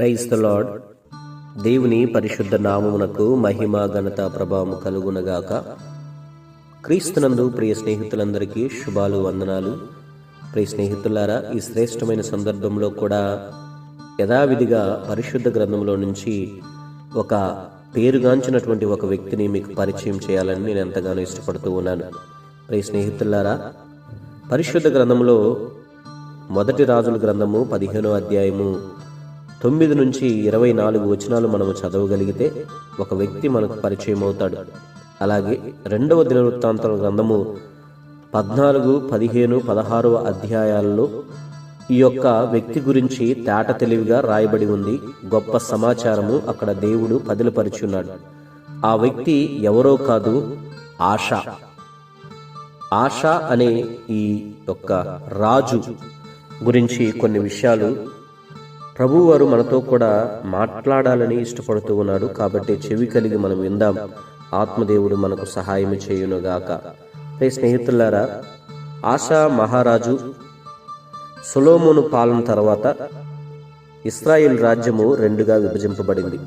Praise the lord. దేవుని పరిశుద్ధ నామమునకు మహిమ ఘనత ప్రభావం కలుగునగాక. క్రీస్తునందు ప్రియ స్నేహితులందరికీ శుభాలు, వందనాలు. ప్రియ స్నేహితులారా, ఈ శ్రేష్టమైన సందర్భంలో కూడా యథావిధిగా పరిశుద్ధ గ్రంథంలో నుంచి ఒక పేరుగాంచినటువంటి ఒక వ్యక్తిని మీకు పరిచయం చేయాలని నేను ఎంతగానో ఇష్టపడుతూ ఉన్నాను. ప్రియ స్నేహితులారా, పరిశుద్ధ గ్రంథంలో మొదటి రాజుల గ్రంథము 15వ అధ్యాయము 9 నుంచి 24 వచనాలు మనము చదవగలిగితే ఒక వ్యక్తి మనకు పరిచయం అవుతాడు. అలాగే రెండవ దినవృత్తాంతాల గ్రంథము 14, 15, 16 అధ్యాయాలలో ఈ యొక్క వ్యక్తి గురించి తేట తెలివిగా రాయబడి ఉంది. గొప్ప సమాచారము అక్కడ దేవుడు పదిలపరిచున్నాడు. ఆ వ్యక్తి ఎవరో కాదు, ఆషా. ఆషా అనే ఈ యొక్క రాజు గురించి కొన్ని విషయాలు ప్రభువారు మనతో కూడా మాట్లాడాలని ఇష్టపడుతూ ఉన్నాడు. కాబట్టి చెవి కలిగి మనం విందాం. ఆత్మదేవుడు మనకు సహాయం చేయునుగాక. స్నేహితులారా, ఆషా మహారాజు సొలొమోను పాలన తర్వాత ఇశ్రాయేల్ రాజ్యము రెండుగా విభజింపబడింది.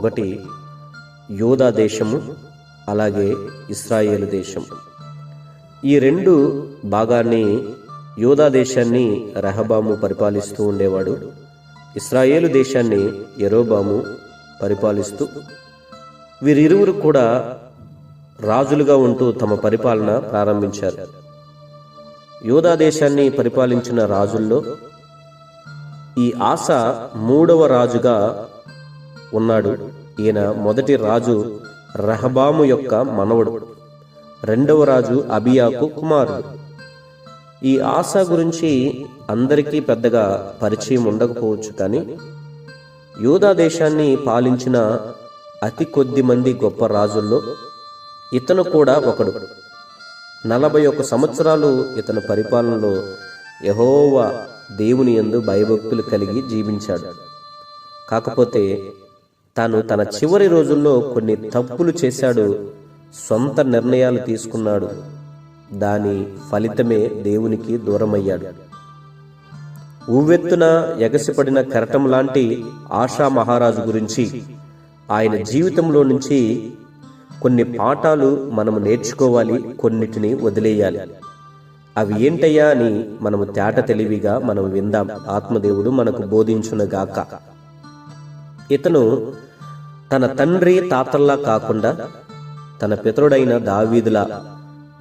ఒకటి యూదా దేశము, అలాగే ఇశ్రాయేలు దేశం. ఈ రెండు భాగాన్ని, యూదా దేశాన్ని రెహబాము పరిపాలిస్తూ ఉండేవాడు. ఇశ్రాయేలు దేశాన్ని యెరోబాము పరిపాలిస్తూ, వీరిరువురు కూడా రాజులుగా ఉంటూ తమ పరిపాలన ప్రారంభించారు. యూదా దేశాన్ని పరిపాలించిన రాజుల్లో ఈ ఆసా 3వ రాజుగా ఉన్నాడు. ఈయన మొదటి రాజు రెహబాము యొక్క మనవడు, 2వ రాజు అబియాకు కుమారుడు. ఈ ఆసా గురించి అందరికీ పెద్దగా పరిచయం ఉండకపోవచ్చు, కానీ యూదా దేశాన్ని పాలించిన అతి కొద్ది మంది గొప్ప రాజుల్లో ఇతను కూడా ఒకడు. 41 సంవత్సరాలు ఇతని పరిపాలనలో యెహోవా దేవుని యందు భయభక్తులు కలిగి జీవించాడు. కాకపోతే తాను తన చివరి రోజుల్లో కొన్ని తప్పులు చేశాడు, సొంత నిర్ణయాలు తీసుకున్నాడు. దాని ఫలితమే దేవునికి దూరమయ్యాడు. ఉవ్వెత్తున ఎగసిపడిన కెరటం లాంటి ఆషా మహారాజు గురించి, ఆయన జీవితంలో నుంచి కొన్ని పాఠాలు మనము నేర్చుకోవాలి, కొన్నిటిని వదిలేయాలి. అవి ఏంటయ్యా అని మనము తేట తెలివిగా మనం విందాం. ఆత్మదేవుడు మనకు బోధించునుగాక. ఇతను తన తండ్రి తాతల్లా కాకుండా తన పితరుడైన దావీదులా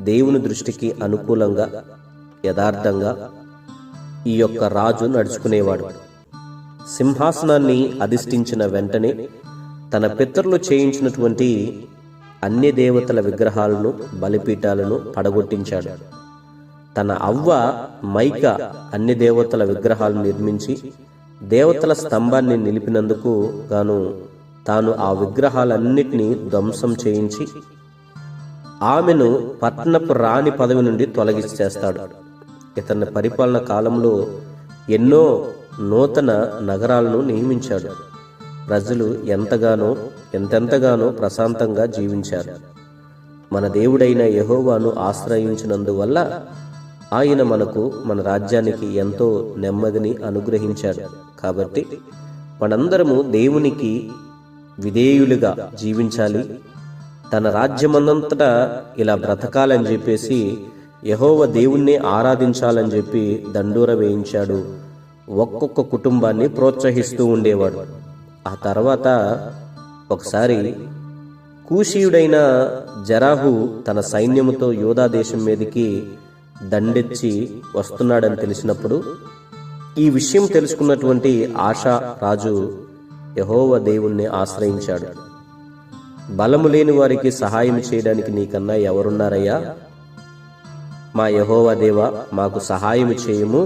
దేవుని దృష్టికి అనుకూలంగా, యథార్థంగా ఈ యొక్క రాజు నడుచుకునేవాడు. సింహాసనాన్ని అధిష్ఠించిన వెంటనే తన పితరులు చేయించినటువంటి అన్య దేవతల విగ్రహాలను, బలిపీఠాలను పడగొట్టించాడు. తన అవ్వ మైక అన్య దేవతల విగ్రహాలను నిర్మించి దేవతల స్తంభాన్ని నిలిపినందుకు గాను తాను ఆ విగ్రహాలన్నిటినీ ధ్వంసం చేయించి ఆమెను పట్నపు రాణి పదవి నుండి తొలగించేస్తాడు. ఇతని పరిపాలన కాలంలో ఎన్నో నూతన నగరాలను నియమించాడు. ప్రజలు ఎంతెంతగానో ప్రశాంతంగా జీవించారు. మన దేవుడైన యెహోవాను ఆశ్రయించినందువల్ల ఆయన మన రాజ్యానికి ఎంతో నెమ్మదిని అనుగ్రహించాడు. కాబట్టి మనందరము దేవునికి విధేయులుగా జీవించాలి. తన రాజ్యమందంతటా ఇలా బ్రతకాలని చెప్పేసి యెహోవా దేవుణ్ణి ఆరాధించాలని చెప్పి దండూర వేయించాడు. ఒక్కొక్క కుటుంబాన్ని ప్రోత్సహిస్తూ ఉండేవాడు. ఆ తర్వాత ఒకసారి కూషీయుడైన జరాహు తన సైన్యముతో యూదా దేశం మీదకి దండెచ్చి వస్తున్నాడని తెలిసినప్పుడు ఈ విషయం తెలుసుకున్నటువంటి ఆషా రాజు యెహోవా దేవుణ్ణి ఆశ్రయించాడు. బలము లేని వారికి సహాయం చేయడానికి నీకన్నా ఎవరున్నారయ్యా? మా యెహోవా దేవా, మాకు సహాయం చేయము.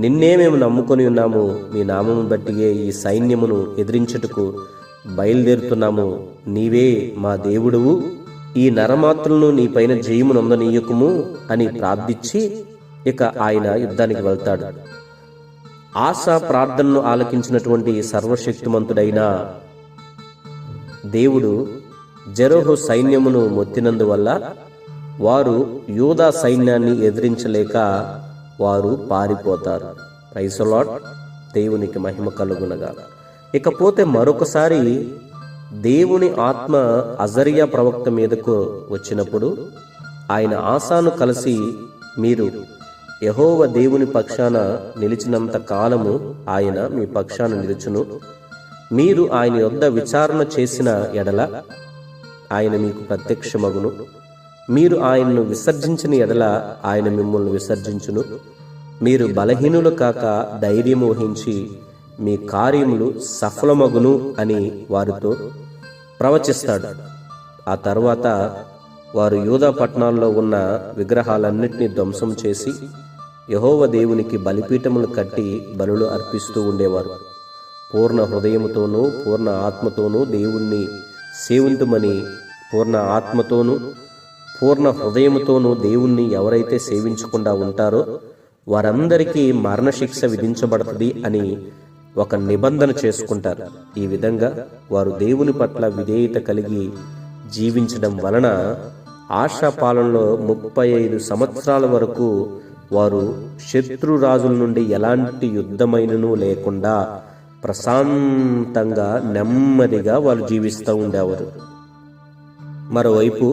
నిన్నే మేము నమ్ముకొని ఉన్నాము. నీ నామము బట్టియే ఈ సైన్యమును ఎదిరించుటకు బయలుదేరుతున్నాము. నీవే మా దేవుడువు. ఈ నరమాత్రులను నీ పైన జయము నొందనీయకుము అని ప్రార్థించి ఇక ఆయన యుద్ధానికి వెళ్తాడు. ఆసా ప్రార్థనను ఆలకించినటువంటి సర్వశక్తిమంతుడైన దేవుడు జెరహు సైన్యమును మొత్తినందువల్ల వారు యూదా సైన్యాన్ని ఎదిరించలేక వారు పారిపోతారు. Praise the Lord. దేవునికి మహిమ కలుగునగా. ఇకపోతే మరొకసారి దేవుని ఆత్మ అజర్యా ప్రవక్త మీదకు వచ్చినప్పుడు ఆయన ఆసాను కలిసి, మీరు యెహోవా దేవుని పక్షాన నిలిచినంత కాలము ఆయన మీ పక్షాన నిలుచును. మీరు ఆయన యొద్ద విచారణ చేసిన ఎడల ఆయన మీకు ప్రత్యక్షమగును. మీరు ఆయనను విసర్జించిన ఎడల ఆయన మిమ్మల్ని విసర్జించును. మీరు బలహీనులు కాక ధైర్యం వహించి మీ కార్యములు సఫలమగును అని వారితో ప్రవచిస్తాడు. ఆ తర్వాత వారు యూదా పట్టణాల్లో ఉన్న విగ్రహాలన్నింటినీ ధ్వంసం చేసి యెహోవా దేవునికి బలిపీఠములు కట్టి బలులు అర్పిస్తూ ఉండేవారు. పూర్ణ హృదయముతోనూ పూర్ణ ఆత్మతోనూ దేవుణ్ణి సేవింతుమని, పూర్ణ ఆత్మతోనూ పూర్ణ హృదయముతోనూ దేవుణ్ణి ఎవరైతే సేవించకుండా ఉంటారో వారందరికీ మరణశిక్ష విధించబడుతుంది అని ఒక నిబంధన చేసుకుంటారు. ఈ విధంగా వారు దేవుని పట్ల విధేయత కలిగి జీవించడం వలన ఆశా పాలనలో 35 సంవత్సరాల వరకు వారు శత్రురాజుల నుండి ఎలాంటి యుద్ధమైనను లేకుండా ప్రశాంతంగా నెమ్మదిగా వారు జీవిస్తూ ఉండేవారు. మరోవైపు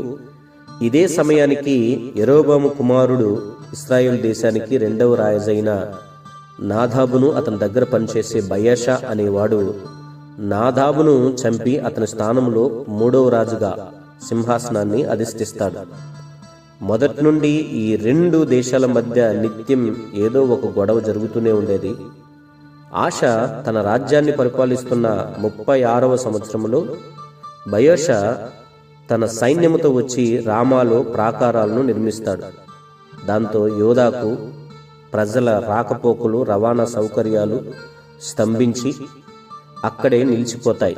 ఇదే సమయానికి యెరోబాము కుమారుడు ఇశ్రాయేలు దేశానికి 2వ రాజైన నాదాబును అతని దగ్గర పనిచేసే బయషా అనేవాడు నాదాబును చంపి అతని స్థానంలో 3వ రాజుగా సింహాసనాన్ని అధిష్ఠిస్తాడు. మొదటి నుండి ఈ 2 దేశాల మధ్య నిత్యం ఏదో ఒక గొడవ జరుగుతూనే ఉండేది. ఆశ తన రాజ్యాన్ని పరిపాలిస్తున్న 36వ సంవత్సరంలో బయషా తన సైన్యముతో వచ్చి రామాలో ప్రాకారాలను నిర్మిస్తాడు. దాంతో యోధాకు ప్రజల రాకపోకలు, రవాణా సౌకర్యాలు స్తంభించి అక్కడే నిలిచిపోతాయి.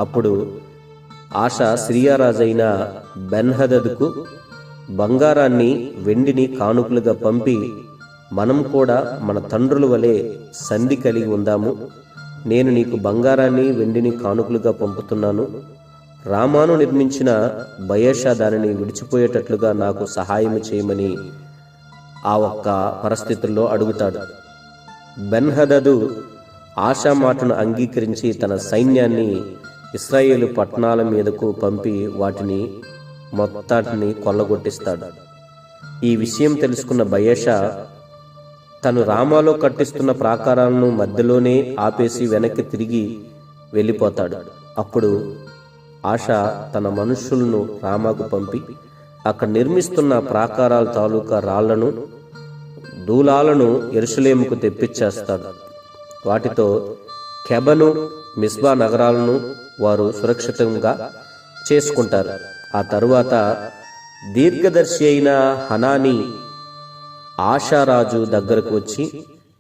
అప్పుడు ఆశ సిరియా రాజైన బెన్హదదుకు బంగారాన్ని, వెండిని కానుకలుగా పంపి, మనం కూడా మన తండ్రుల వలె సంధి కలిగి ఉందాము. నేను నీకు బంగారాన్ని, వెండిని కానుకలుగా పంపుతున్నాను. రామాను నిర్మించిన బయషా దానిని విడిచిపోయేటట్లుగా నాకు సహాయం చేయమని ఆ ఒక్క పరిస్థితుల్లో అడుగుతాడు. బెన్హదదు ఆశా మాటను అంగీకరించి తన సైన్యాన్ని ఇశ్రాయేలు పట్టణాల మీదకు పంపి వాటిని మొత్తాన్ని కొల్లగొట్టిస్తాడు. ఈ విషయం తెలుసుకున్న బయషా తను రామాలో కట్టిస్తున్న ప్రాకారాలను మధ్యలోనే ఆపేసి వెనక్కి తిరిగి వెళ్ళిపోతాడు. అప్పుడు ఆశ తన మనుషులను రామాకు పంపి అక్కడ నిర్మిస్తున్న ప్రాకారాల తాలూకా రాళ్లను, దూలాలను యెరూషలేముకు తెప్పించేస్తాడు. వాటితో కెబను, మిస్బా నగరాలను వారు సురక్షితంగా చేసుకుంటారు. ఆ తరువాత దీర్ఘదర్శి అయిన హనానీ ఆశారాజు దగ్గరకు వచ్చి,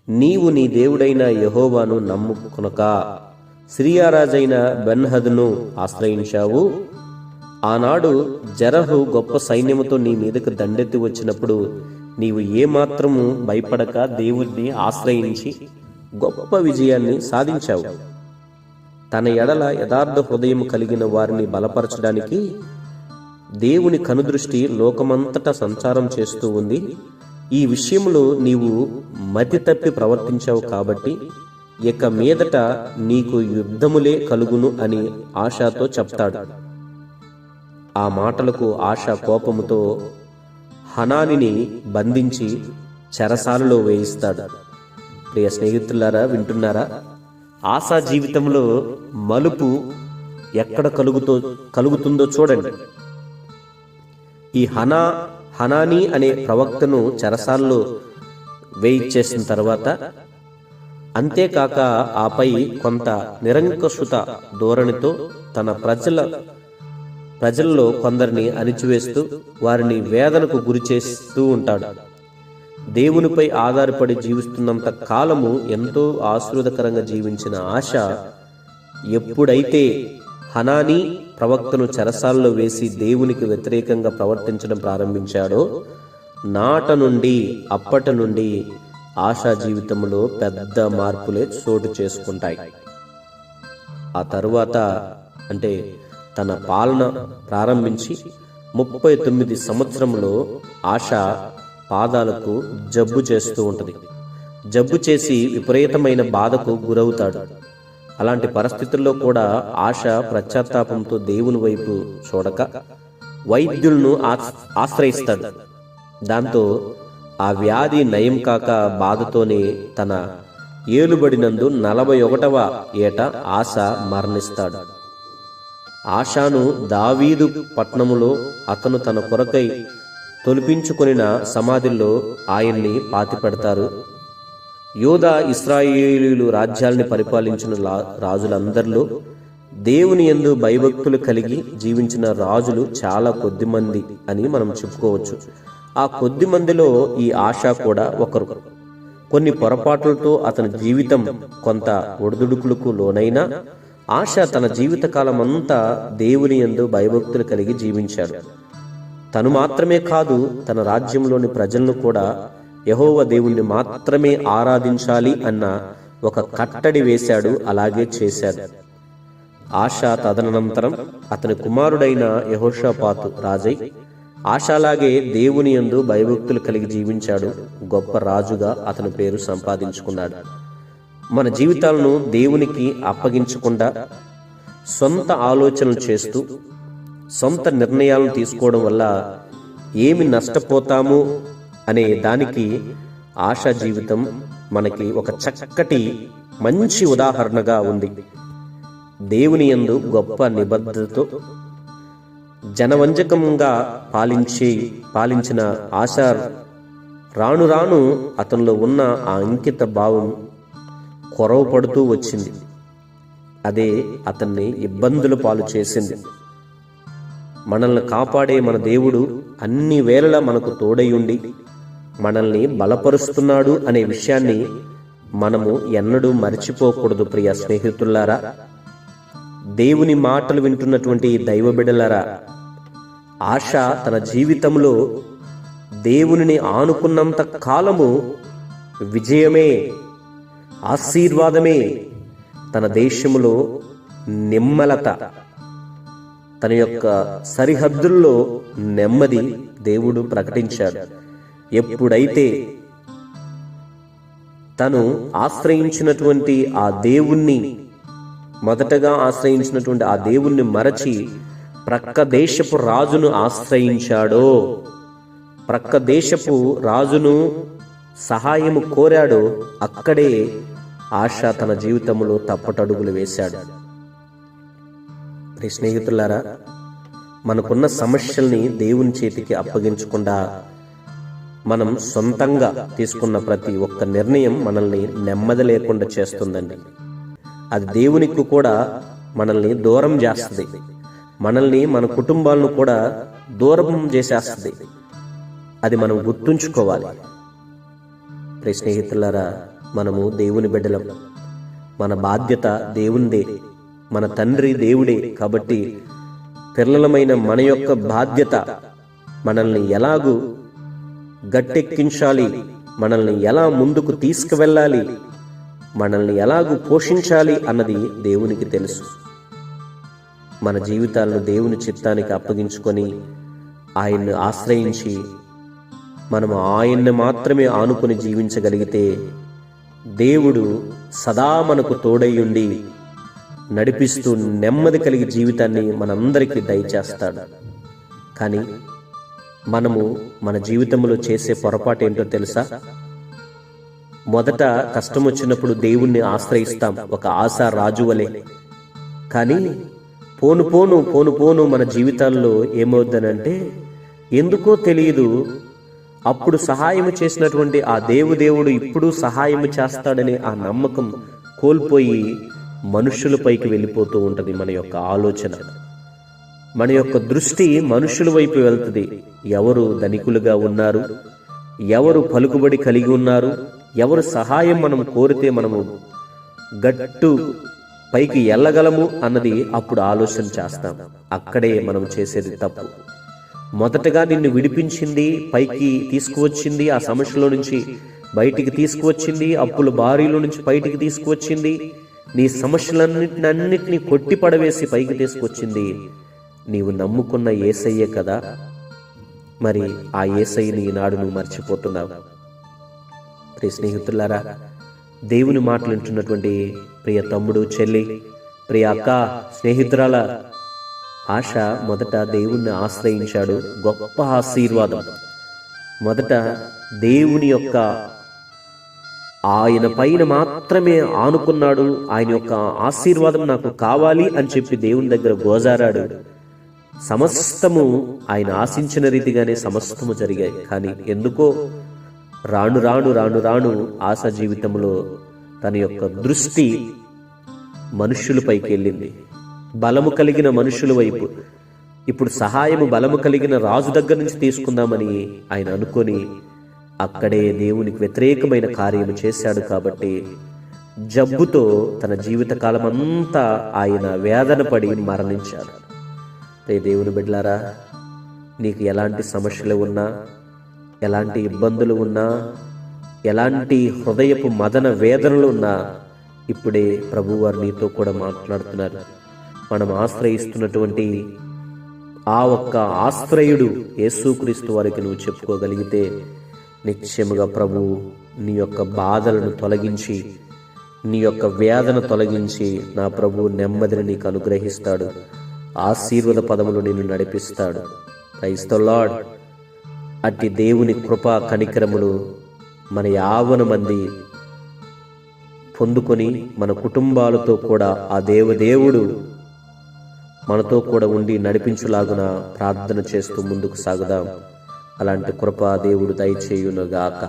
నీవు నీ దేవుడైన యెహోవాను నమ్ముకొనక సిరియా రాజైన బెన్హదును ఆశ్రయించావు. ఆనాడు జరహు గొప్ప సైన్యముతో నీ మీదకు దండెత్తి వచ్చినప్పుడు నీవు ఏమాత్రము భయపడక దేవుణ్ణి ఆశ్రయించి గొప్ప విజయాన్ని సాధించావు. తన ఎడల యథార్థ హృదయం కలిగిన వారిని బలపరచడానికి దేవుని కనుదృష్టి లోకమంతటా సంచారం చేస్తూ ఉంది. ఈ విషయంలో నీవు మతి తప్పి ప్రవర్తించావు కాబట్టి ఇక మీదట నీకు యుద్ధములే కలుగును అని ఆశాతో చెప్తాడు. ఆ మాటలకు ఆశ కోపముతో హనానిని బంధించి చెరసాలలో వేయిస్తాడు. ప్రియ స్నేహితులారా, వింటున్నారా? ఆశా జీవితంలో మలుపు ఎక్కడ కలుగుతుందో చూడండి. ఈ హనానీ అనే ప్రవక్తను చెరసాలలో వేయించేసిన తర్వాత, అంతేకాక ఆపై కొంత నిరంకుశత ధోరణితో తన ప్రజల్లో కొందరిని అణిచివేస్తూ వారిని వేదనకు గురి చేస్తూ ఉంటాడు. దేవునిపై ఆధారపడి జీవిస్తున్నంత కాలము ఎంతో ఆశీర్వాదకరంగా జీవించిన ఆశ ఎప్పుడైతే హనానీ ప్రవక్తను చెరసాలలో వేసి దేవునికి వ్యతిరేకంగా ప్రవర్తించడం ప్రారంభించాడో అప్పటి నుండి ఆశా జీవితంలో పెద్ద మార్పులే చోటు చేసుకుంటాయి. ఆ తరువాత అంటే తన పాలన ప్రారంభించి 39 సంవత్సరంలో ఆశ పాదాలకు జబ్బు చేస్తూ ఉంటుంది. జబ్బు చేసి విపరీతమైన బాధకు గురవుతాడు. అలాంటి పరిస్థితుల్లో కూడా ఆశ పశ్చాత్తాపంతో దేవుని వైపు చూడక వైద్యులను ఆశ్రయిస్తాడు. దాంతో ఆ వ్యాధి నయం కాక బాధతోనే తన ఏలుబడినందు 41వ ఏట ఆశ మరణిస్తాడు. ఆశాను దావీదు పట్నములో అతను తన కొరకై తొలిపించుకొనిన సమాధిలో ఆయన్ని పాతిపెడతారు. యూదా ఇశ్రాయేలీయులు రాజ్యాల్ని పరిపాలించిన రాజులందరిలో దేవుని యందు భయభక్తులు కలిగి జీవించిన రాజులు చాలా కొద్ది మంది అని మనం చెప్పుకోవచ్చు. ఆ కొద్ది మందిలో ఈ ఆశ కూడా ఒకరు. కొన్ని పొరపాట్లతో అతని జీవితం కొంత ఒడిదుడుకులకు లోనైనా ఆశ తన జీవిత కాలమంతా దేవుని యందు భయభక్తులు కలిగి జీవించాడు. తను మాత్రమే కాదు, తన రాజ్యంలోని ప్రజలను కూడా యెహోవా దేవుణ్ణి మాత్రమే ఆరాధించాలి అన్న ఒక కట్టడి వేశాడు. అలాగే చేశాడు. ఆశ తదనంతరం అతని కుమారుడైన యెహోషాపాతు రాజై ఆశలాగే దేవుని యందు భయభక్తులు కలిగి జీవించాడు. గొప్ప రాజుగా అతని పేరు సంపాదించుకున్నాడు. మన జీవితాలను దేవునికి అప్పగించకుండా సొంత ఆలోచనలు చేస్తూ సొంత నిర్ణయాలను తీసుకోవడం వల్ల ఏమి నష్టపోతాము అనే దానికి ఆశా జీవితం మనకి ఒక చక్కటి మంచి ఉదాహరణగా ఉంది. దేవుని యందు గొప్ప నిబద్ధతతో జనవంజకంగా పాలించిన ఆశ రాను రాను అతనిలో ఉన్న ఆ అంకిత భావం కొరవపడుతూ వచ్చింది. అదే అతన్ని ఇబ్బందుల పాలు చేసింది. మనల్ని కాపాడే మన దేవుడు అన్ని వేళలా మనకు తోడయుండి మనల్ని బలపరుస్తున్నాడు అనే విషయాన్ని మనము ఎన్నడూ మర్చిపోకూడదు. ప్రియ స్నేహితులారా, దేవుని మాటలు వింటున్నటువంటి దైవ బిడ్డలారా, ఆశ తన జీవితంలో దేవునిని ఆనుకున్నంత కాలము విజయమే, ఆశీర్వాదమే, తన దేశములో నిమ్మలత, తన యొక్క సరిహద్దుల్లో నెమ్మది దేవుడు ప్రకటించాడు. ఎప్పుడైతే తను ఆశ్రయించినటువంటి ఆ దేవుణ్ణి, మొదటగా ఆశ్రయించినటువంటి ఆ దేవుణ్ణి మరచి ప్రక్క దేశపు రాజును ఆశ్రయించాడో, ప్రక్క దేశపు రాజును సహాయము కోరాడో, అక్కడే ఆశ తన జీవితంలో తప్పటడుగులు వేశాడు. స్నేహితులారా, మనకున్న సమస్యల్ని దేవుని చేతికి అప్పగించకుండా మనం సొంతంగా తీసుకున్న ప్రతి ఒక్క నిర్ణయం మనల్ని నెమ్మది లేకుండా చేస్తుందండి. అది దేవునికి కూడా మనల్ని దూరం చేస్తుంది. మనల్ని, మన కుటుంబాలను కూడా దూరం చేసేస్తుంది. అది మనం గుర్తుంచుకోవాలి. స్నేహితులారా, మనము దేవుని బిడ్డలం. మన బాధ్యత దేవునిదే, మన తండ్రి దేవుడే. కాబట్టి పిల్లలమైన మన యొక్క బాధ్యత మనల్ని ఎలాగూ గట్టెక్కించాలి, మనల్ని ఎలా ముందుకు తీసుకువెళ్ళాలి, మనల్ని ఎలాగూ పోషించాలి అన్నది దేవునికి తెలుసు. మన జీవితాలను దేవుని చిత్తానికి అప్పగించుకొని ఆయన్ని ఆశ్రయించి మనము ఆయన్ని మాత్రమే ఆనుకొని జీవించగలిగితే దేవుడు సదా మనకు తోడయ్యుండి నడిపిస్తూ నెమ్మది కలిగి జీవితాన్ని మనందరికీ దయచేస్తాడు. కానీ మనము మన జీవితంలో చేసే పొరపాటు ఏంటో తెలుసా? మొదట కష్టం వచ్చినప్పుడు దేవుణ్ణి ఆశ్రయిస్తాం, ఒక ఆశా రాజు వలె. కానీ పోను పోను మన జీవితాల్లో ఏమవుద్దనంటే, ఎందుకో తెలియదు, అప్పుడు సహాయం చేసినటువంటి ఆ దేవుడు ఇప్పుడు సహాయం చేస్తాడనే ఆ నమ్మకం కోల్పోయి మనుషులపైకి వెళ్ళిపోతూ ఉంటుంది. మన యొక్క ఆలోచన, మన యొక్క దృష్టి మనుషుల వైపు వెళ్తుంది. ఎవరు ధనికులుగా ఉన్నారు, ఎవరు పలుకుబడి కలిగి ఉన్నారు, ఎవరు సహాయం మనం కోరితే మనము గట్టు పైకి వెళ్ళగలము అన్నది అప్పుడు ఆలోచన చేస్తాం. అక్కడే మనం చేసేది తప్పు. మొదటగా నిన్ను విడిపించింది, పైకి తీసుకువచ్చింది, ఆ సమస్యలో నుంచి బయటికి తీసుకువచ్చింది, అప్పుల బారిలో నుంచి బయటికి తీసుకువచ్చింది, నీ సమస్యలన్నిటిని కొట్టి పడవేసి పైకి తీసుకొచ్చింది నీవు నమ్ముకున్న యేసయ్యే కదా. మరి ఆ యేసయ్యని ఈనాడు నువ్వు మర్చిపోతున్నావు. ప్రియ స్నేహితులారా, దేవుని మాటలు వింటున్నటువంటి ప్రియ తమ్ముడు, చెల్లి, ప్రియ అక్క, స్నేహితురాల, ఆశ మొదట దేవుణ్ణి ఆశ్రయించాడు. గొప్ప ఆశీర్వాదం. మొదట దేవుని యొక్క ఆయన పైన మాత్రమే ఆనుకున్నాడు. ఆయన యొక్క ఆశీర్వాదం నాకు కావాలి అని చెప్పి దేవుని దగ్గర గోజారాడు. సమస్తము ఆయన ఆశించిన రీతిగానే సమస్తము జరిగాయి. కానీ ఎందుకో రాను రాను రాను రాను ఆశ జీవితంలో తన యొక్క దృష్టి మనుష్యులపైకి వెళ్ళింది. బలము కలిగిన మనుషుల వైపు. ఇప్పుడు సహాయము బలము కలిగిన రాజు దగ్గర నుంచి తీసుకుందామని ఆయన అనుకొని అక్కడే దేవునికి వ్యతిరేకమైన కార్యము చేశాడు. కాబట్టి జబ్బుతో తన జీవితకాలం అంతా ఆయన వేదన పడి మరణించాడు. దేవుని బిడ్డలారా, నీకు ఎలాంటి సమస్యలు ఉన్నా, ఎలాంటి ఇబ్బందులు ఉన్నా, ఎలాంటి హృదయపు మదన వేదనలు ఉన్నా, ఇప్పుడే ప్రభువారు నీతో కూడా మాట్లాడుతున్నారు. మనం ఆశ్రయిస్తున్నటువంటి ఆ ఒక్క ఆశ్రయుడు యేసుక్రీస్తు వారికి నువ్వు చెప్పుకోగలిగితే నిశ్చయముగా ప్రభువు నీ యొక్క బాధలను తొలగించి, నీ యొక్క వేదన తొలగించి, నా ప్రభువు నెమ్మదిని నీకు అనుగ్రహిస్తాడు. ఆశీర్వాద పదములు నిన్ను నడిపిస్తాడు. Praise the Lord. అట్టి దేవుని కృపా కనికరములు మన యావన మంది పొందుకొని మన కుటుంబాలతో కూడా ఆ దేవుడు మనతో కూడా ఉండి నడిపించులాగున ప్రార్థన చేస్తూ ముందుకు సాగుదాం. అలాంటి కృపా దేవుడు దయచేయునుగాక.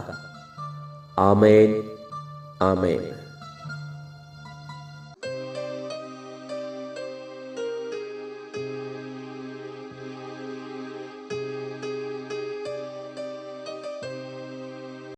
ఆమేన్, ఆమేన్.